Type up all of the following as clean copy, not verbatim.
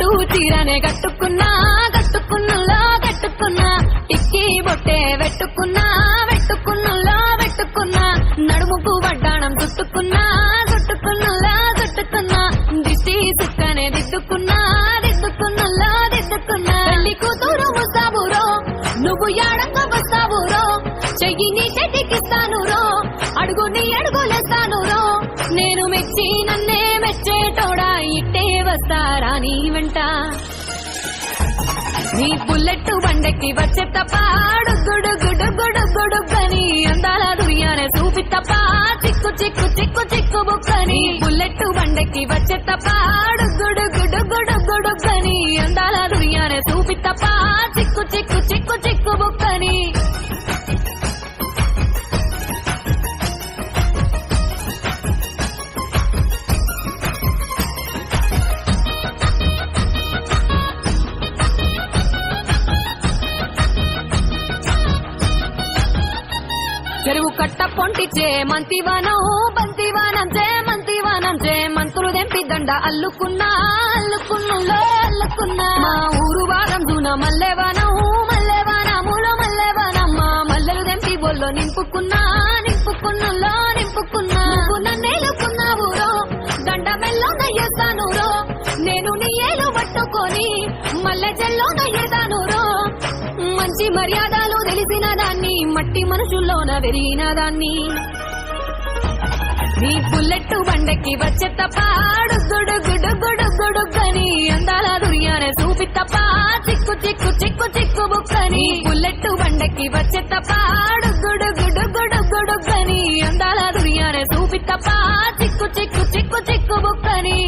పట్టు చీరనే కట్టుకున్నా కట్టుకున్నలో కట్టుకున్నా టిక్కీ బొట్టే వెట్టుకున్నా వెట్టుకున్నలో వెట్టుకున్నా నడుముకు వడ్డాణం చుట్టుకున్నా చుట్టుకున్నలో చుట్టుకున్నా దిష్టి సుక్కనే దిద్దుకున్నా దిద్దుకున్నలో దిద్దుకున్నా పెళ్లి కూతురు ముస్తాబురో నువ్వు యాడంగా వస్తావురో చెయ్యి నీ చేతికిస్తాను రో అడుగు నీ అడుగులేస్తాను రో నేను మెచ్చి నన్నే మెచ్చేటోడా ఇట్టే వస్తారా నీ వెంట నీ బుల్లెట్ బండెక్కి వచ్చే తప్ప గుడుగుడుగుడుగుడుగుడుగని అందాల దుర్యానే చూపి తప్ప చిక్కు చిక్కు చిక్కు చిక్కు బుక్కని బుల్లెట్ బండెక్కి వచ్చే తప్ప గుడుగుడుగుడుగుడుగని అందాల దుర్యానే చూపి తప్ప చిక్కు చిక్కు చిక్కు చిక్కు బుక్కని చెరువు కట్ట పొంటిచే మంతివానం బంతివానం చే మంతివానం చే మంతులు దెంపి దండ అల్లుకున్నా అల్లుకున్నులో అల్లుకున్నా మా ఊరు వారం దూన మల్లెవానం మల్లెవానములో మల్లెవానమ్మ మల్లెలు దెంపి బొల్లో నింపుకున్నా నింపుకున్నులో నింపుకున్నా నువ్వు నన్నేలుకున్నావురో దండ మెల్లో నయ్యేస్తాను రో నేను నీ ఏలు పట్టుకొని మల్లె జల్లో నయ్యేదాను రో మంచి మర్యాదలు తెలిసిన దాన్ని మట్టి మనుషుల్లోన వెరిగిన దాన్ని నీ బుల్లెట్ బండెక్కి వచ్చే తప్ప గుడుగుడుగుడుగుడుగని అందాల దుర్యానే చూపి తప్ప చిక్కు చిక్కు చిక్కు చిక్కు బుక్కని బుల్లెట్ బండెక్కి వచ్చే తప్ప గుడుగుడుగుడుగుడుగని అందాల దుర్యానే చూపి తప్ప చిక్కు చిక్కు చిక్కు చిక్కు బుక్కని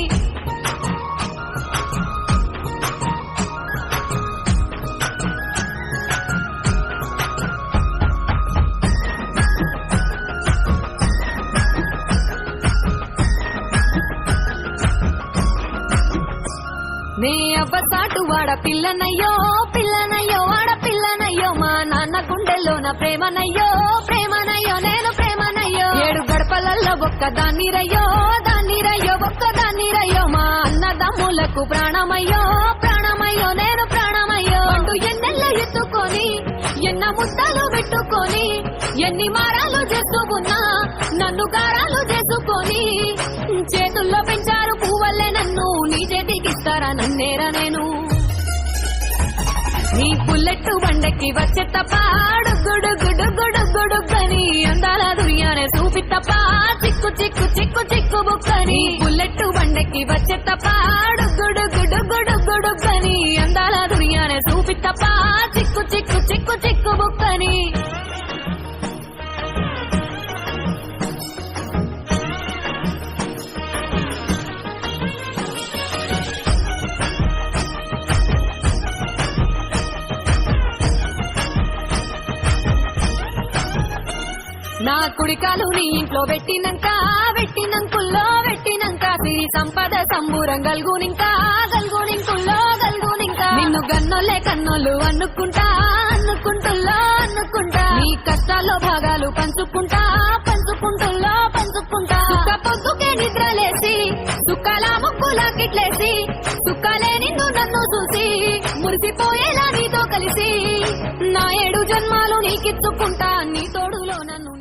నీ అవ్వసాటు వాడ పిల్లనయ్యో పిల్లనయ్యో వాడ పిల్లనయ్యో మా నాన్న గుండెల్లోన ప్రేమనయ్యో ప్రేమనయ్యో నేను ప్రేమనయ్యో 7 గడపలల్లో ఒక్కదాన్ని రయ్యో దాన్ని రయ్యో ఒక్కదాన్ని రయ్యో మా అన్నదమ్ములకు ప్రాణమయ్యో ప్రాణమయ్యో నేను ప్రాణమయ్యో అంటూ ఎన్నెల్ల ఎత్తుకొని ఎన్న ముద్దలు పెట్టుకొని ఎన్ని మారాలు చేస్తూ ఉన్నా నన్ను గారాలు చేసుకొని చేతుల్లో పెంచారు పువ్వల్లే నన్ను నీ చేతికిస్తారా నన్నేరా నేను నీ బుల్లెట్ బండెక్కి వచ్చే తప్ప గుడుగుడుగుడుగుడుగని అందాల దుర్యానే చూపి తప్ప చిక్కు చిక్కు చిక్కు చిక్కు బుక్కని బుల్లెట్ బండెక్కి వచ్చే తప్ప గుడుగుడుగుడుగుడుగని అందాల దుర్యానే చూపి తప్ప చిక్కు చిక్కు చిక్కు చిక్కు బుక్కని నా కుడికాలు నీ ఇంట్లో పెట్టినంకుల్లో పెట్టినంక సిరి సంపద సంబూరం గల్గునింకా గల్గునింకుల్లో గల్గునింకా నిన్ను గన్నోలే కన్నోళ్ళు అనుకుంటా అనుకుంటుల్లో అనుకుంటా నీ కష్టాల్లో భాగాలు పంచుకుంటా పంచుకుంటుల్లో పంచుకుంటా సుఖ పొద్దుకే నిద్రలేసి సుఖాల ముక్కులా కిట్లేసి సుఖాలే నిన్ను నన్ను చూసి మురిసిపోయేలా నీతో కలిసి నా 7 జన్మాలు నీకిచ్చుకుంటా నీ తోడులో నన్ను